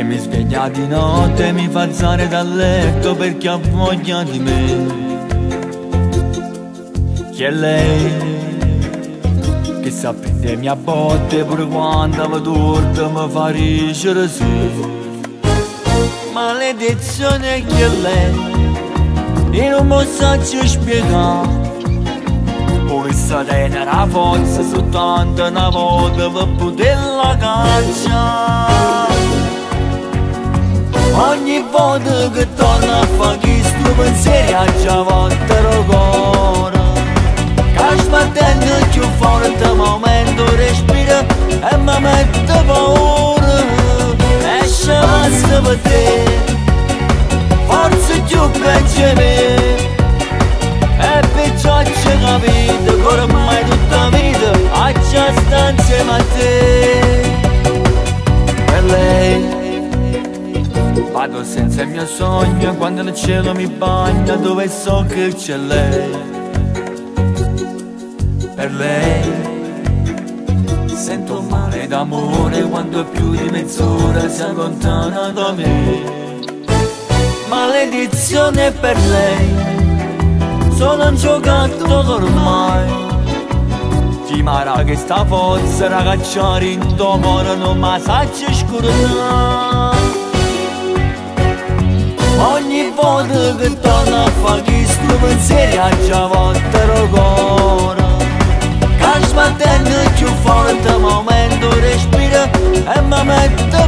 mi sveglia di notte e mi fa alzare dal letto perché ha voglia di me. Chi è lei che sa prendermi a botte pure quando mi torta mi fa ricere sì. Maledizione chi è lei e non mi saggio spiegare. Questa tenera forza soltanto una volta per poterla cacciare. Ogni volta che torno a fare questo pensiero a già volta cuore, che sbattendo più forte momento respira e mi mette paura. Esce passa per te, forse più peggio di me, e perciò c'è capito che ormai tutta vita a già sta insieme a te. Per lei vado senza il mio sogno quando il cielo mi bagna dove so che c'è lei. Per lei sento male d'amore quando più di mezz'ora si allontana da me. Maledizione per lei, sono un giocattolo ormai. Ti mara che sta forza ragacciare in tuo cuore non mi saggio scordare. Ogni volta che torno a fare questo pensiero a già volta cuore, che sbattendo più forte momento respira e mi mette